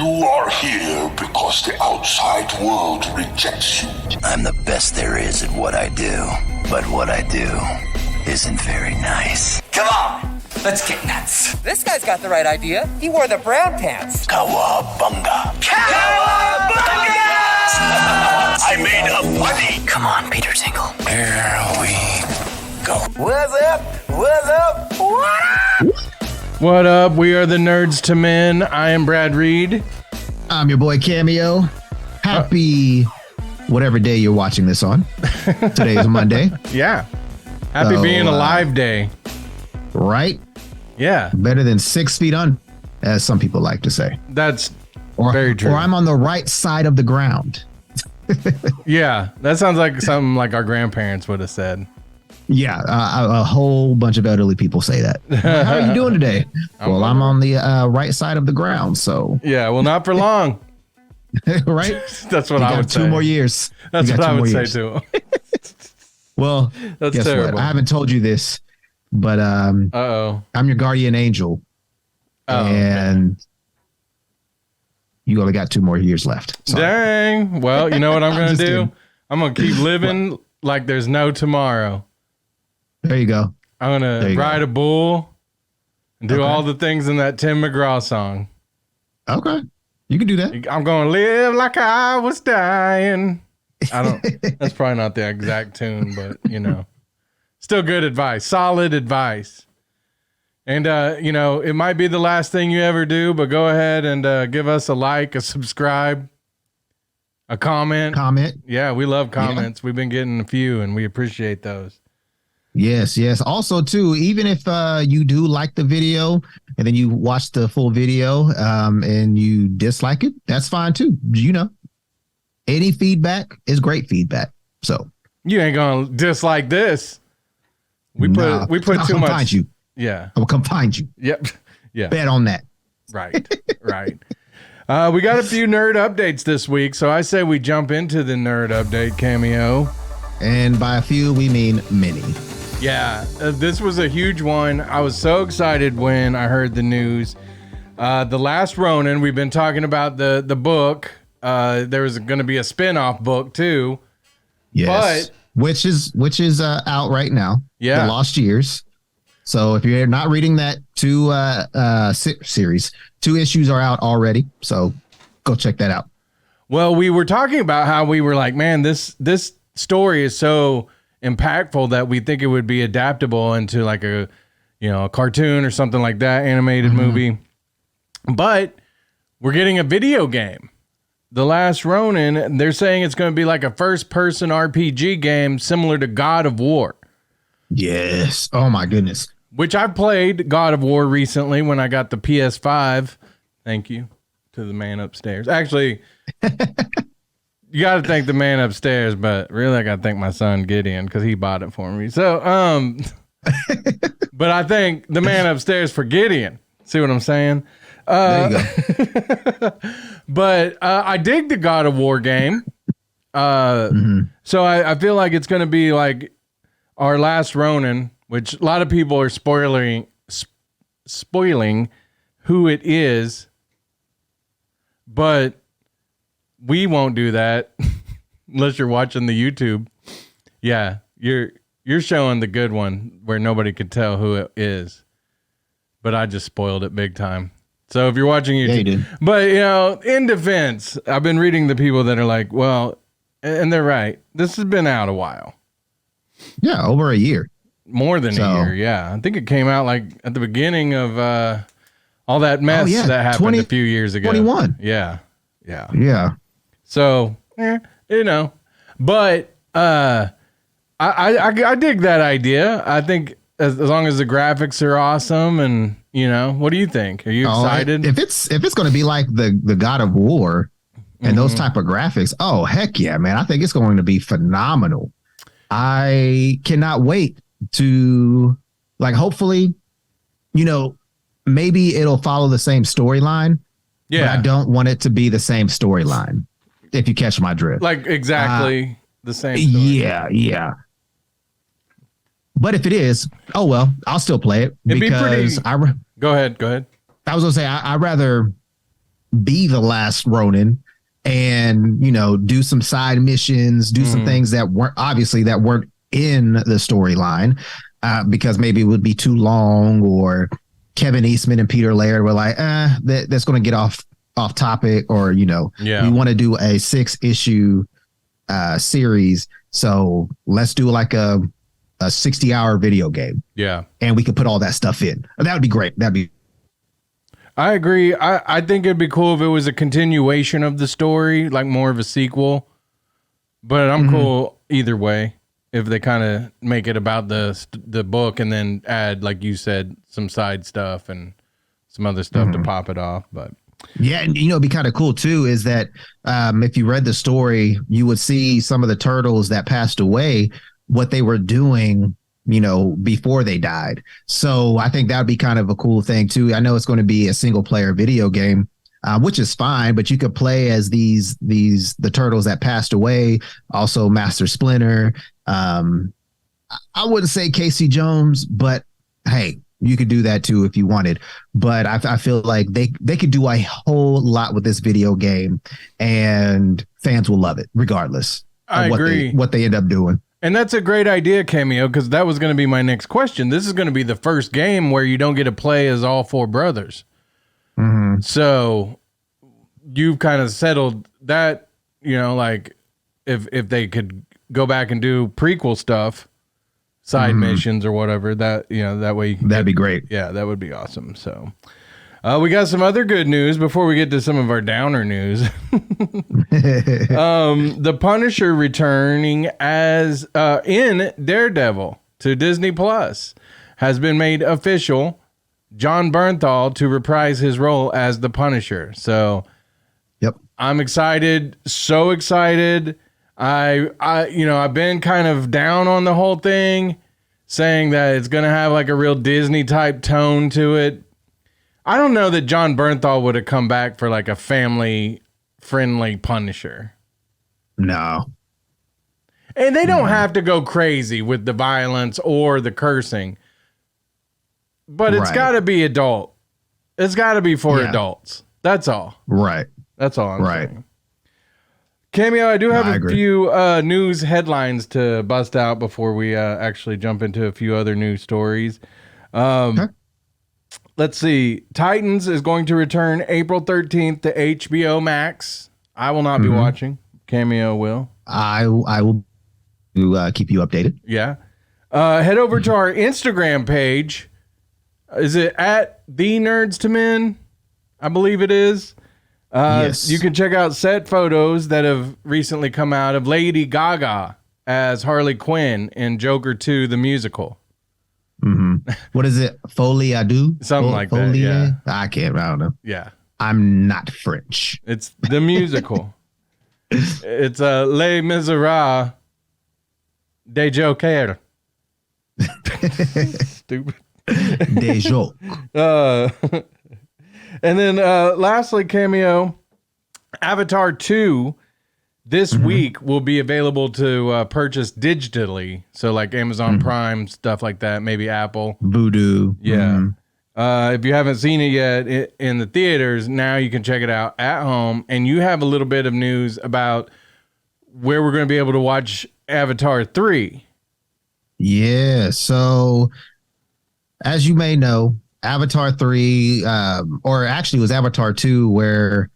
You are here because the outside world rejects you. I'm the best there is at what I do. But what I do isn't very nice. Come on, let's get nuts. This guy's got the right idea. He wore the brown pants. Cowabunga. Cowabunga! I made a buddy. Come on, Peter Tingle. Here we go. What's up? What's up? What up? What up? We are the Nerds to Men. I am Brad Reed. I'm your boy Cameo. Happy whatever day you're watching this on. Today is Monday. Yeah. Happy being alive day. Right? Yeah. Better than 6 feet under, as some people like to say. That's very true. Or I'm on the right side of the ground. Yeah. That sounds like something like our grandparents would have said. Yeah. A whole bunch of elderly people say that. How are you doing today? I'm on the right side of the ground. So. Yeah. Well, not for long. Right? That's what I would say. 2 more years. That's what I would say too. Well, that's guess terrible. what? I haven't told you this, but I'm your guardian angel, and you only got 2 more years left. Sorry. Dang. Well, you know what I'm going to do? Kidding. I'm going to keep living like there's no tomorrow. There you go. I'm going to ride a bull and do all the things in that Tim McGraw song. Okay. You can do that. I'm going to live like I was dying. That's probably not the exact tune, but still good advice, solid advice. And, it might be the last thing you ever do, but go ahead and give us a like, a subscribe, a comment. Yeah, we love comments. Yeah. We've been getting a few and we appreciate those. Yes. Also, too, even if you do like the video and then you watch the full video and you dislike it, that's fine, too. Any feedback is great feedback. So you ain't going to dislike this. We put too much. Find you. Yeah. I will come find you. Yep. Yeah. Bet on that. Right. We got a few nerd updates this week, so I say we jump into the nerd update, Cameo. And by a few, we mean many. Yeah, this was a huge one. I was so excited when I heard the news. The Last Ronin, we've been talking about the book. There was going to be a spin-off book too. Yes. But which is out right now. Yeah. The Lost Years. So if you're not reading that series, 2 issues are out already. So go check that out. Well, we were talking about how we were like, man, this story is so impactful that we think it would be adaptable into like a cartoon or something like that, animated movie. But we're getting a video game. The Last Ronin, they're saying it's going to be like a first-person RPG game similar to God of War. Yes. Oh, my goodness. Which I played God of War recently when I got the PS5. Thank you to the man upstairs. Actually, you got to thank the man upstairs, but really I got to thank my son Gideon because he bought it for me. So, but I thank the man upstairs for Gideon. See what I'm saying? There you go. But I dig the God of War game. So I feel like it's going to be like our Last Ronin, which a lot of people are spoiling who it is. But we won't do that unless you're watching the YouTube. Yeah, you're showing the good one where nobody could tell who it is. But I just spoiled it big time. So if you're watching YouTube, yeah, you did. But in defense, I've been reading the people that are like, well, and they're right. This has been out a while. Yeah, over a year. More than a year, yeah. I think it came out like at the beginning of all that mess that happened a few years ago. 21. Yeah. So, but I dig that idea. I think as long as the graphics are awesome and, what do you think? Are you excited? If it's going to be like the God of War and those type of graphics, oh, heck yeah, man. I think it's going to be phenomenal. I cannot wait to hopefully, maybe it'll follow the same storyline. Yeah. But I don't want it to be the same storyline, if you catch my drift. Like exactly the same story. Yeah. But if it is, oh well, I'll still play it because Go ahead. I was gonna say I'd rather be the last Ronin and, you know, do some side missions, do some things that weren't in the storyline, because maybe it would be too long, or Kevin Eastman and Peter Laird were like, that's going to get off topic, or, you know, we want to do a 6-issue series. So let's do like a 60-hour video game. Yeah. And we could put all that stuff in. That would be great. I agree. I think it'd be cool if it was a continuation of the story, like more of a sequel. But I'm cool either way. If they kind of make it about the book and then add, like you said, some side stuff and some other stuff to pop it off. But yeah, and you know, it'd be kind of cool too is that if you read the story, you would see some of the turtles that passed away, what they were doing, you know, before they died. So I think that would be kind of a cool thing too. I know it's going to be a single player video game, which is fine, but you could play as the turtles that passed away. Also Master Splinter. I wouldn't say Casey Jones, but hey, you could do that too if you wanted. But I feel like they could do a whole lot with this video game, and fans will love it regardless. I agree. What they end up doing. And that's a great idea, Cameo, because that was going to be my next question. This is going to be the first game where you don't get to play as all 4 brothers. So you've kind of settled that, you know, like if they could go back and do prequel stuff, side missions or whatever, that, you know, that way that'd be great. Yeah, that would be awesome. So we got some other good news before we get to some of our downer news. The Punisher returning as in Daredevil to Disney Plus has been made official. Jon Bernthal to reprise his role as the Punisher. So yep, I'm excited, so excited. I've been kind of down on the whole thing, saying that it's going to have like a real Disney type tone to it. I don't know that Jon Bernthal would have come back for like a family friendly Punisher. No. And they don't have to go crazy with the violence or the cursing, but it's got to be adult. It's got to be for adults. That's all. Right. That's all I'm saying. Cameo, I do have a few news headlines to bust out before we actually jump into a few other news stories. Let's see. Titans is going to return April 13th to HBO Max. I will not be watching. Cameo will. I will keep you updated. Yeah. Head over to our Instagram page. Is it at the Nerdz II Men? I believe it is. Yes. You can check out set photos that have recently come out of Lady Gaga as Harley Quinn in Joker 2, the musical. What is it? Folie à deux? Something like that, yeah. I don't know. Yeah. I'm not French. It's the musical. It's Les Miserables de Joker. Stupid. Des jokes. And then lastly, Cameo, Avatar 2 this week will be available to purchase digitally. So like Amazon Prime, stuff like that, maybe Apple. Voodoo. Yeah. If you haven't seen it yet in the theaters, now you can check it out at home. And you have a little bit of news about where we're going to be able to watch Avatar 3. Yeah. So as you may know, Avatar 3, or actually it was Avatar 2 where,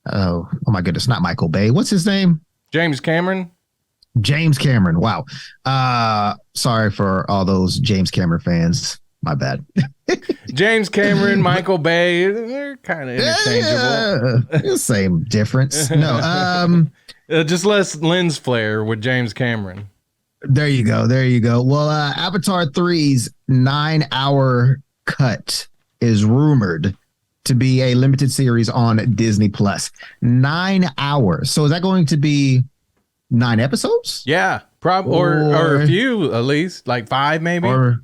oh my goodness, not Michael Bay. What's his name? James Cameron. James Cameron. Wow. Sorry for all those James Cameron fans. My bad. James Cameron, Michael Bay, they're kind of interchangeable. Same difference. No. Just less lens flare with James Cameron. There you go. There you go. Well, Avatar 3's 9-hour cut is rumored to be a limited series on Disney Plus. 9 hours. So is that going to be 9 episodes? Yeah, or a few at least, like 5 maybe. Or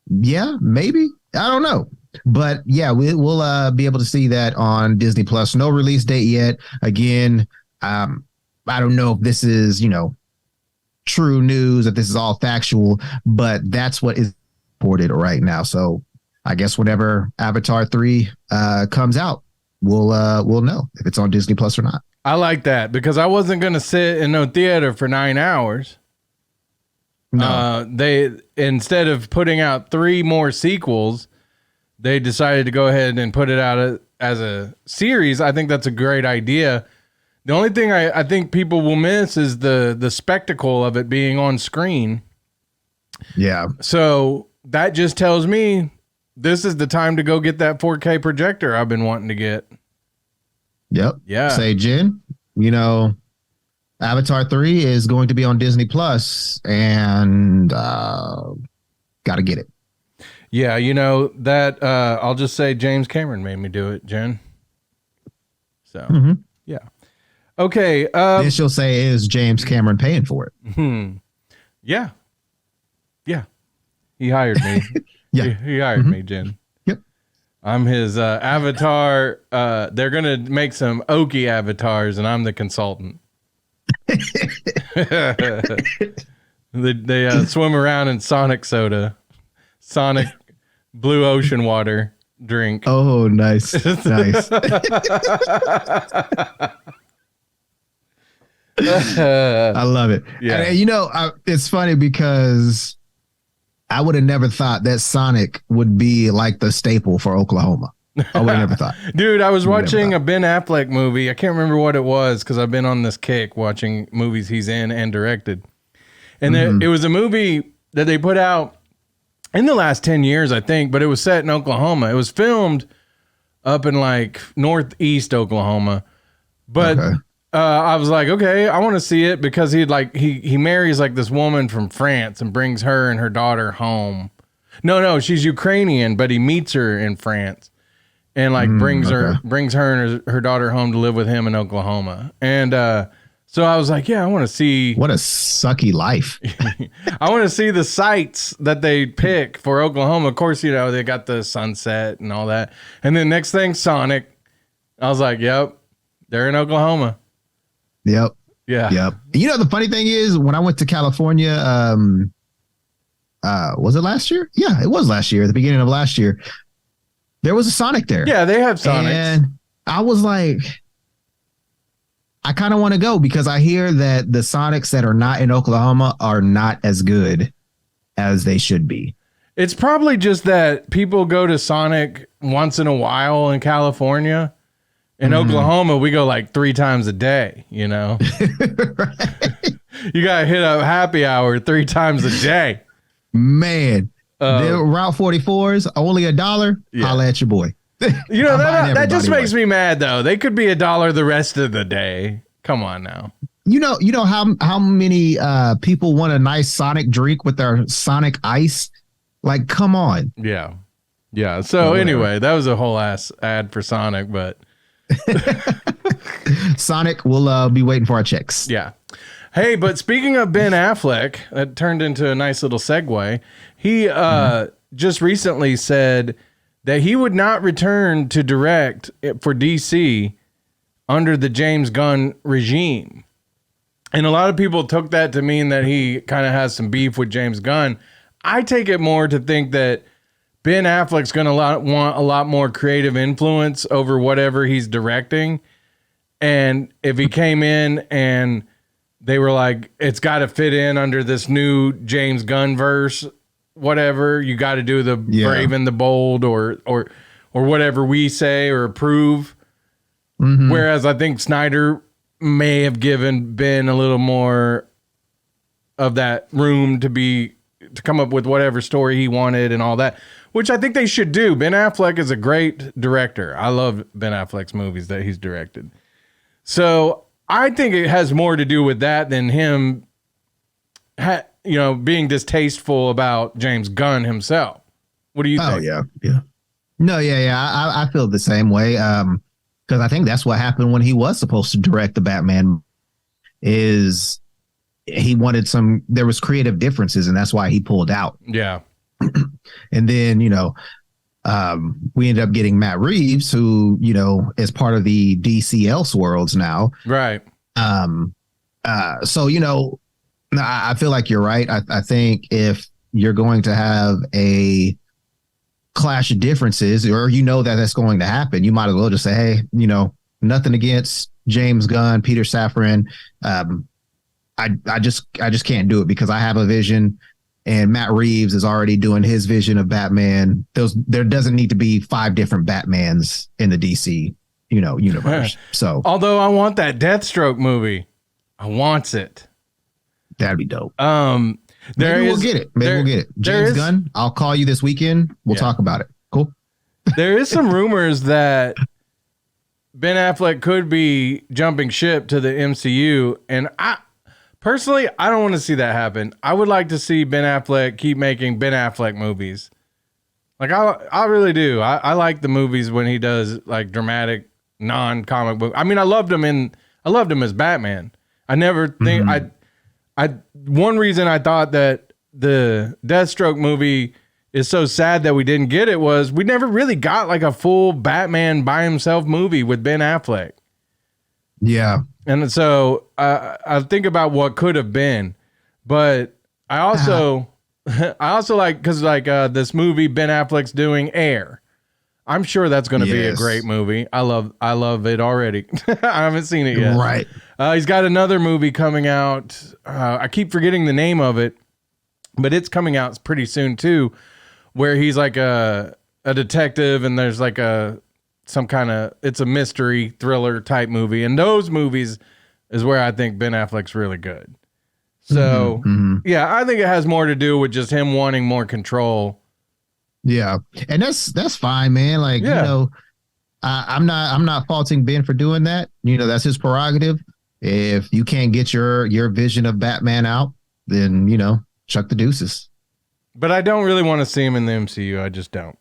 yeah, maybe. I don't know. But yeah, we'll be able to see that on Disney Plus. No release date yet. Again, I don't know if this is, true news, if this is all factual, but that's what is reported right now. So I guess whenever Avatar 3 comes out, we'll know if it's on Disney Plus or not. I like that because I wasn't going to sit in no theater for 9 hours. No. They, instead of putting out 3 more sequels, they decided to go ahead and put it out as a series. I think that's a great idea. The only thing I think people will miss is the spectacle of it being on screen. Yeah. So that just tells me this is the time to go get that 4K projector I've been wanting to get. Yep. Yeah. Say, Jen, Avatar 3 is going to be on Disney Plus, and got to get it. Yeah, that I'll just say James Cameron made me do it, Jen. So, yeah. Okay. Then she'll say, is James Cameron paying for it? Yeah. Yeah. He hired me. Yeah. He hired me, Jen. Yep. I'm his avatar. They're going to make some Okie avatars, and I'm the consultant. They swim around in Sonic soda. Sonic blue ocean water drink. Oh, nice. Nice. I love it. Yeah. And, it's funny because I would have never thought that Sonic would be like the staple for Oklahoma. I would have never thought. Dude, I was watching a Ben Affleck movie. I can't remember what it was because I've been on this kick watching movies he's in and directed. And it was a movie that they put out in the last 10 years, I think, but it was set in Oklahoma. It was filmed up in like northeast Oklahoma. But I was like, okay, I want to see it because he marries like this woman from France and brings her and her daughter home. No, she's Ukrainian, but he meets her in France and like brings her and her daughter home to live with him in Oklahoma. And so I was like, yeah, I want to see. What a sucky life. I want to see the sites that they pick for Oklahoma. Of course, they got the sunset and all that. And then next thing, Sonic. I was like, yep, they're in Oklahoma. Yep. Yeah. Yep. The funny thing is, when I went to California, was it last year? Yeah, it was last year, at the beginning of last year. There was a Sonic there. Yeah, they have Sonics. And I was like, I kind of want to go because I hear that the Sonics that are not in Oklahoma are not as good as they should be. It's probably just that people go to Sonic once in a while in California. In Oklahoma, we go like 3 times a day, Right. You got to hit up happy hour 3 times a day. Man, the Route 44s, only $1. Yeah. Holla at your boy. That just makes me mad, though. They could be $1 the rest of the day. Come on now. You know how many people want a nice Sonic drink with their Sonic Ice? Like, come on. Yeah. Yeah. So anyway, that was a whole ass ad for Sonic, but Sonic will be waiting for our checks. Yeah. Hey, but speaking of Ben Affleck, that turned into a nice little segue. He just recently said that he would not return to direct for DC under the James Gunn regime. And a lot of people took that to mean that he kind of has some beef with James Gunn. I take it more to think that Ben Affleck's going to want a lot more creative influence over whatever he's directing. And if he came in and they were like, it's got to fit in under this new James Gunn verse, whatever, you got to do the brave and the bold or whatever we say or approve. Whereas I think Snyder may have given Ben a little more of that room to come up with whatever story he wanted and all that, which I think they should do. Ben Affleck is a great director. I love Ben Affleck's movies that he's directed. So I think it has more to do with that than him, being distasteful about James Gunn himself. What do you think? Oh, yeah. No, I feel the same way. Because I think that's what happened when he was supposed to direct the Batman. Is he wanted there was creative differences, and that's why he pulled out. Yeah. And then, we ended up getting Matt Reeves, who, is part of the DC Elseworlds now. Right. So, I feel like you're right. I think if you're going to have a clash of differences, or that that's going to happen, you might as well just say, hey, nothing against James Gunn, Peter Safran. I just can't do it because I have a vision, and Matt Reeves is already doing his vision of Batman. There doesn't need to be 5 different Batmans in the DC, universe. So, although I want that Deathstroke movie, I want it. That'd be dope. Maybe we'll get it. We'll get it. James Gunn, I'll call you this weekend. We'll talk about it. Cool. There is some rumors that Ben Affleck could be jumping ship to the MCU, and I don't want to see that happen. I would like to see Ben Affleck keep making Ben Affleck movies. Like I really do. I like the movies when he does like dramatic non-comic book. I mean, I loved him as Batman. I never think one reason I thought that the Deathstroke movie is so sad that we didn't get it was we never really got like a full Batman by himself movie with Ben Affleck. Yeah. And so I think about what could have been, but I also like, because like this movie Ben Affleck's doing, Air. I'm sure that's going to be a great movie. I love it already. I haven't seen it yet. Right. He's got another movie coming out. I keep forgetting the name of it, but it's coming out pretty soon too, where he's like a detective, and there's like it's a mystery thriller type movie. And those movies is where I think Ben Affleck's really good. So yeah, I think it has more to do with just him wanting more control. Yeah. And that's fine, man. Like, I'm not faulting Ben for doing that. That's his prerogative. If you can't get your vision of Batman out, then, chuck the deuces. But I don't really want to see him in the MCU. I just don't.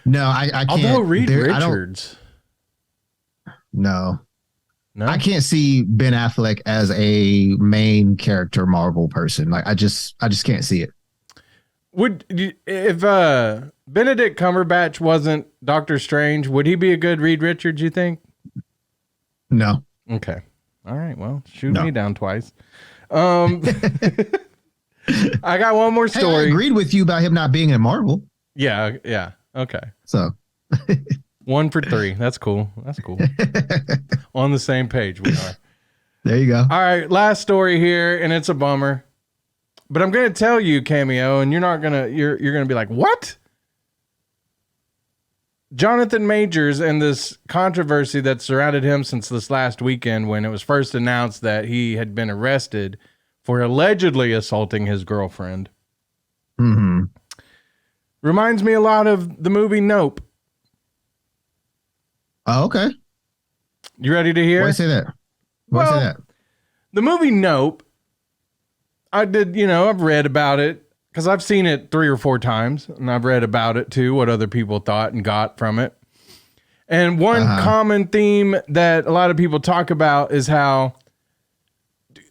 No, I can't. Although Reed Richards. No, I can't see Ben Affleck as a main character Marvel person. Like I just can't see it. If Benedict Cumberbatch wasn't Doctor Strange, would he be a good Reed Richards, you think? No. Okay. All right. Well, shoot me down twice. I got one more story. Hey, I agreed with you about him not being in Marvel. Yeah. Okay. So 1 for 3. That's cool. On the same page we are. There you go. All right. Last story here, and it's a bummer. But I'm going to tell you, Cameo, and you're going to be like, what? Jonathan Majors and this controversy that surrounded him since this last weekend when it was first announced that he had been arrested for allegedly assaulting his girlfriend. Reminds me a lot of the movie Nope. Oh, okay. You ready to hear? Why say that? Say that? The movie Nope, I've read about it because I've seen it 3 or 4 times, and I've read about it too, what other people thought and got from it. And one common theme that a lot of people talk about is how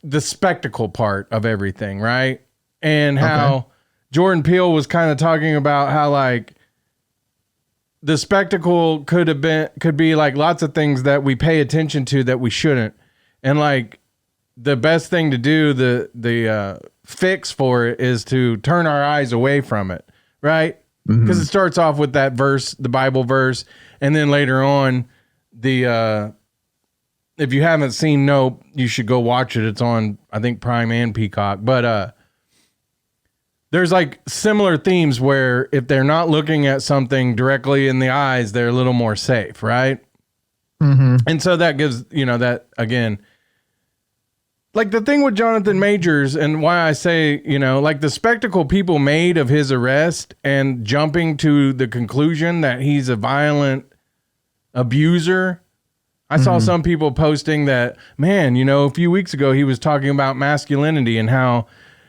the spectacle part of everything, right? And how Jordan Peele was kind of talking about how like the spectacle could be like lots of things that we pay attention to that we shouldn't. And like the best thing to do, the fix for it is to turn our eyes away from it, right? Because it starts off with that verse, the Bible verse, and then later on, if you haven't seen Nope, you should go watch it. It's on, I think, Prime and Peacock. But there's like similar themes where if they're not looking at something directly in the eyes, they're a little more safe, right? And so that gives, that again, like the thing with Jonathan Majors and why I say, like the spectacle people made of his arrest and jumping to the conclusion that he's a violent abuser. I saw some people posting that, man, a few weeks ago he was talking about masculinity and how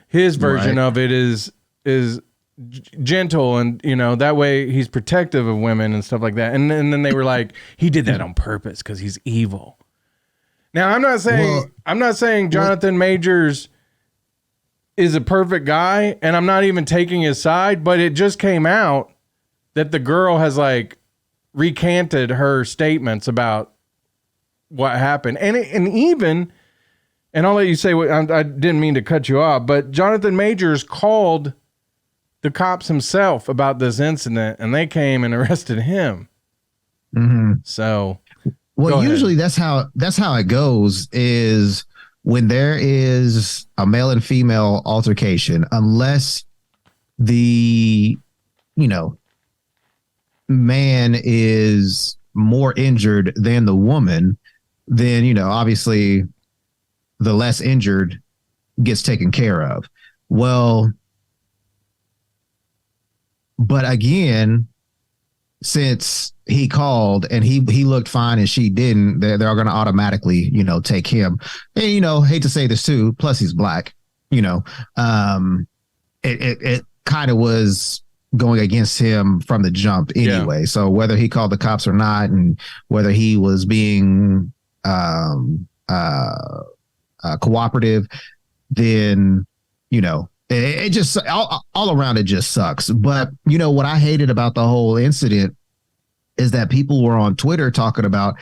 his version of it is gentle and, that way he's protective of women and stuff like that. And then they were like, he did that on purpose because he's evil. Now, I'm not saying Jonathan Majors is a perfect guy, and I'm not even taking his side, but it just came out that the girl has like recanted her statements about what happened. And I'll let you say what I didn't mean to cut you off, but Jonathan Majors called the cops himself about this incident, and they came and arrested him. Mm-hmm. So, well, usually that's how it goes. Is when there is a male and female altercation, unless the man is more injured than the woman, then obviously the less injured gets taken care of. Well, but again, since he called and he looked fine and she didn't, they're going to automatically take him. And hate to say this too, plus he's black. It kind of was going against him from the jump anyway. Yeah. So whether he called the cops or not, and whether he was being cooperative, then it just all around it just sucks. But what I hated about the whole incident is that people were on Twitter talking about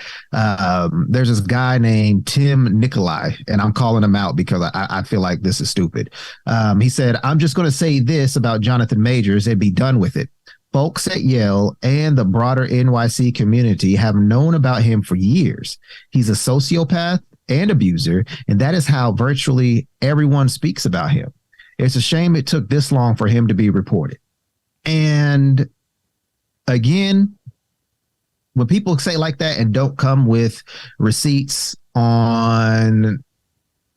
there's this guy named Tim Nikolai, and I'm calling him out because I feel like this is stupid. He said, "I'm just going to say this about Jonathan Majors and be done with it. Folks at Yale and the broader NYC community have known about him for years. He's a sociopath and abuser, and that is how virtually everyone speaks about him. It's a shame it took this long for him to be reported." And again, when people say like that and don't come with receipts on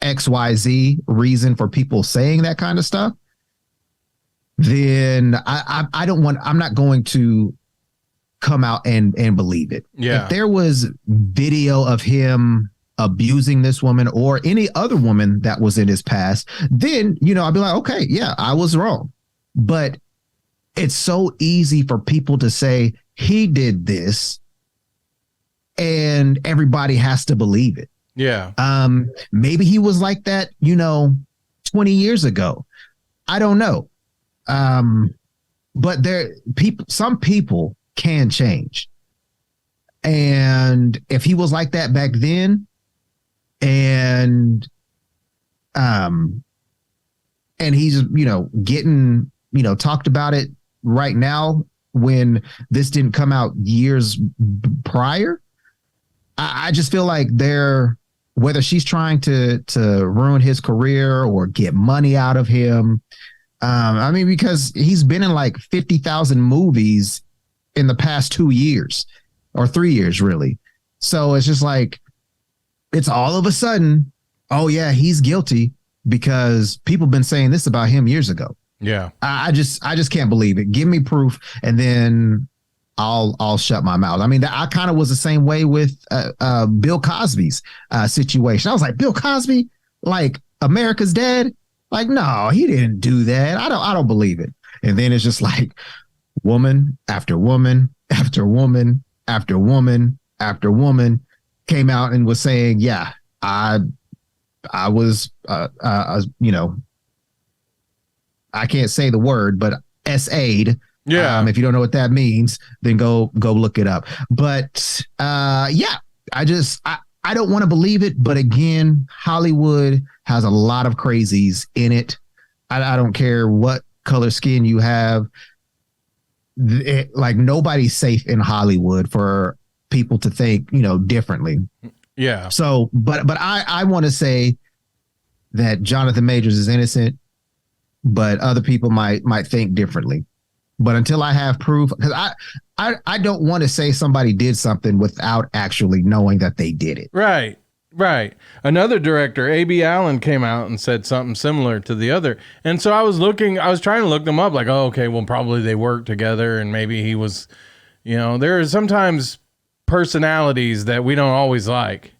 XYZ reason for people saying that kind of stuff, then I'm not going to come out and believe it. Yeah. If there was video of him abusing this woman or any other woman that was in his past, then, I'd be like, okay, yeah, I was wrong. But it's so easy for people to say he did this and everybody has to believe it. Yeah. Maybe he was like that, 20 years ago. I don't know. But some people can change. And if he was like that back then, and he's, getting, talked about it right now when this didn't come out years prior, I just feel like whether she's trying to ruin his career or get money out of him. Because he's been in like 50,000 movies in the past 2 years or 3 years, really. So it's just like, it's all of a sudden, oh yeah, he's guilty because people have been saying this about him years ago. Yeah. I just can't believe it. Give me proof and then I'll shut my mouth. I kind of was the same way with Bill Cosby's situation. I was like, Bill Cosby, like America's dad? Like, no, he didn't do that. I don't believe it. And then it's just like woman after woman after woman after woman after woman came out and was saying, yeah, I was, I can't say the word, but SA'd. Yeah. If you don't know what that means, then go look it up. But yeah, I don't want to believe it. But again, Hollywood has a lot of crazies in it. I don't care what color skin you have. Like nobody's safe in Hollywood for people to think, differently. Yeah. So, but I want to say that Jonathan Majors is innocent, but other people might think differently. But until I have proof, because I don't want to say somebody did something without actually knowing that they did it. Right. Another director, A.B. Allen, came out and said something similar to the other. And so I was trying to look them up like, oh, okay, well, probably they worked together and maybe he was, there are sometimes personalities that we don't always like.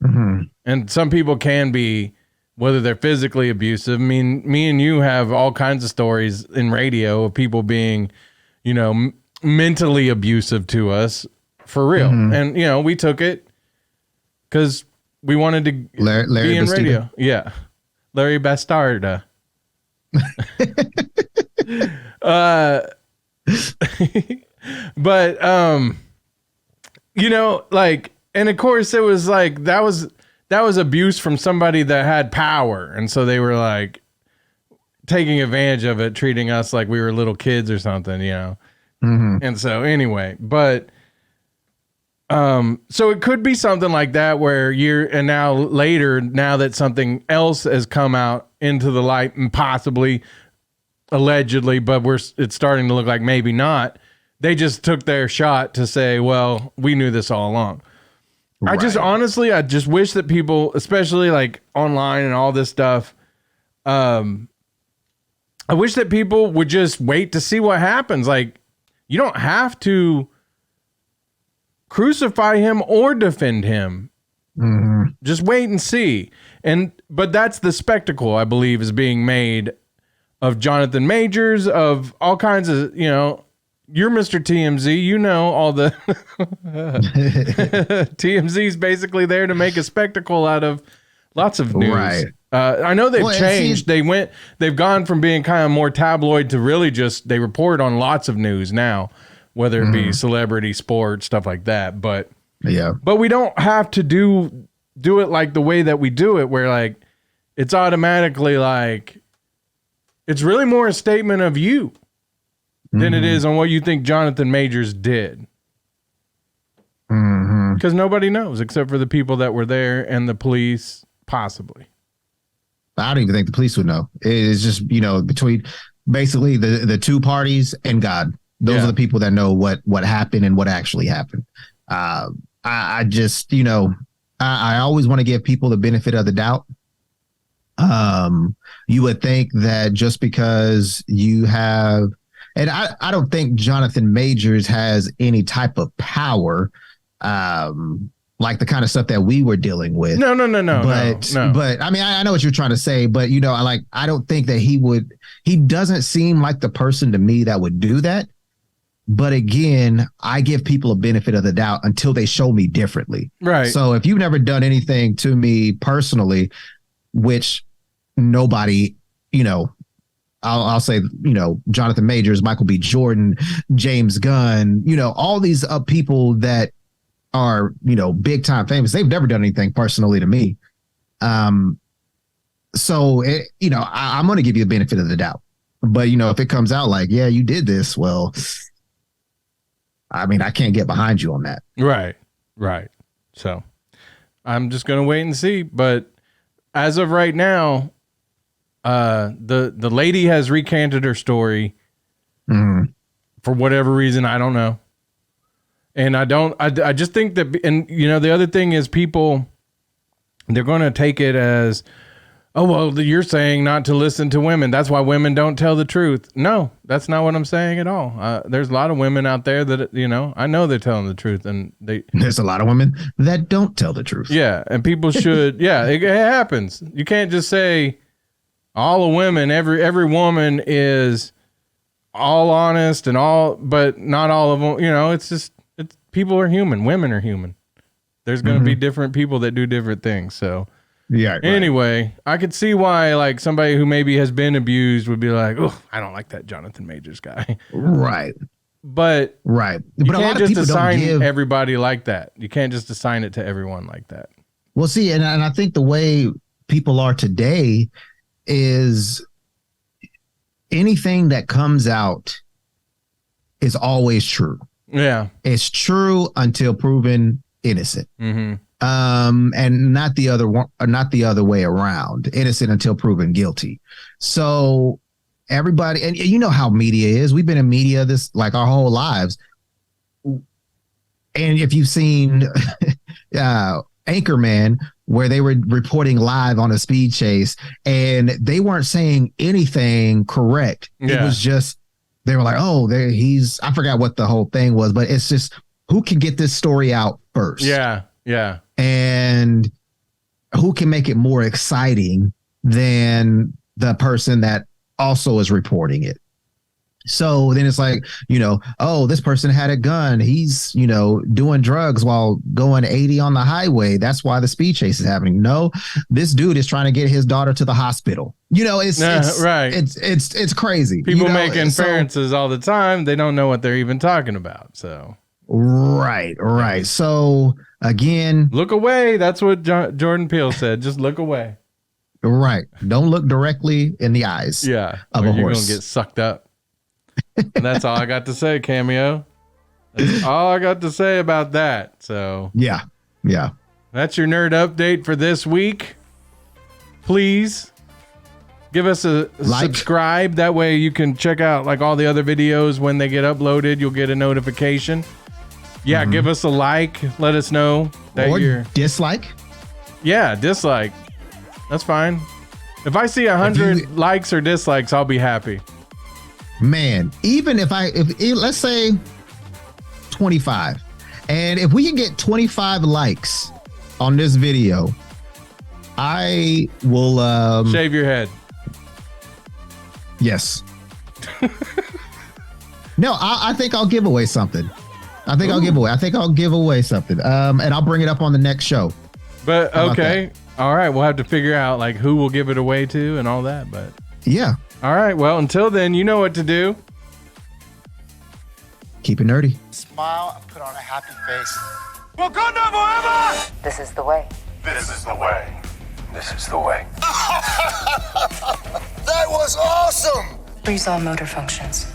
Mm-hmm. And some people can be, whether they're physically abusive. I mean, me and you have all kinds of stories in radio of people being, mentally abusive to us for real. Mm-hmm. And, we took it because we wanted to Larry be in Bastida. radio. Yeah. Larry Bastarda. But, and of course it was like, that was abuse from somebody that had power. And so they were like, taking advantage of it, treating us like we were little kids or something, you know. And so anyway, but so it could be something like that where now that something else has come out into the light and possibly allegedly, but it's starting to look like maybe not. They just took their shot to say, well, we knew this all along. Right. I just wish that people, especially like online and all this stuff, I wish that people would just wait to see what happens. Like, you don't have to crucify him or defend him. Just wait and see. But that's the spectacle, I believe, is being made of Jonathan Majors, of all kinds of, you know, you're Mr. TMZ, you know, all the TMZ's basically there to make a spectacle out of lots of news. Right. I know they've changed. They've gone from being kind of more tabloid to really just, they report on lots of news now, whether it be celebrity, sports, stuff like that. But we don't have to do it like the way that we do it, where like it's automatically like it's really more a statement of you than it is on what you think Jonathan Majors did. Because nobody knows except for the people that were there and the police, possibly. I don't even think the police would know. It's just, you know, between basically the two parties and God. Those are the people that know what happened and what actually happened. I just, you know, I always want to give people the benefit of the doubt. You would think that just because you have, and I don't think Jonathan Majors has any type of power, like the kind of stuff that we were dealing with. No. But I mean, I know what you're trying to say, but you know, I don't think that he doesn't seem like the person to me that would do that. But again, I give people a benefit of the doubt until they show me differently. Right. So if you've never done anything to me personally, which nobody, you know, I'll say, you know, Jonathan Majors, Michael B. Jordan, James Gunn, you know, all these people that are, you know, big time famous, they've never done anything personally to me. So, you know, I'm going to give you the benefit of the doubt. But, you know, if it comes out like, yeah, you did this, well, I mean, I can't get behind you on that. Right. So I'm just going to wait and see. But as of right now, the lady has recanted her story for whatever reason. I don't know. And I just think that, and you know, the other thing is people, they're going to take it as, oh, well, you're saying not to listen to women. That's why women don't tell the truth. No, that's not what I'm saying at all. There's a lot of women out there that, you know, I know they're telling the truth, and there's a lot of women that don't tell the truth. Yeah. And people should, it happens. You can't just say all the women, every woman is all honest and all, but not all of them, you know, people are human. Women are human. There's going to be different people that do different things. So, yeah. Right. Anyway, I could see why, like, somebody who maybe has been abused would be like, "Oh, I don't like that Jonathan Majors guy." Right. But you can't a lot of just people assign don't give everybody like that. You can't just assign it to everyone like that. Well, see, and I think the way people are today is anything that comes out is always true. Yeah, it's true until proven innocent. And not the other way around. Innocent until proven guilty. So everybody, and you know how media is. We've been in media this like our whole lives. And if you've seen Anchorman, where they were reporting live on a speed chase and they weren't saying anything correct. Yeah. It was just, they were like, oh, I forgot what the whole thing was, but it's just who can get this story out first. Yeah. And who can make it more exciting than the person that also is reporting it. So then it's like, you know, oh, this person had a gun. He's, you know, doing drugs while going 80 on the highway. That's why the speed chase is happening. No, this dude is trying to get his daughter to the hospital. You know, it's right. It's crazy. People you know? make inferences all the time. They don't know what they're even talking about. So right. So again, look away. That's what Jordan Peele said. Just look away. Right. Don't look directly in the eyes. Yeah. Of or a you're horse. gonna get sucked up. And that's all I got to say, Cameo. That's all I got to say about that. So Yeah. Yeah. that's your nerd update for this week. Please give us a subscribe. That way you can check out like all the other videos when they get uploaded. You'll get a notification. Yeah, give us a like. Let us know that Or you're dislike. Yeah, dislike. That's fine. If I see 100 likes or dislikes, I'll be happy. Man, even if let's say 25, and if we can get 25 likes on this video, I will shave your head. Yes. No, I think I'll give away something. I think I'll give away something. And I'll bring it up on the next show. But okay. All right, we'll have to figure out like who will give it away to and all that, but yeah. All right, well, until then, you know what to do. Keep it nerdy. Smile and put on a happy face. Wakanda forever! This is the way. This is the way. This is the way. That was awesome! Freeze all motor functions.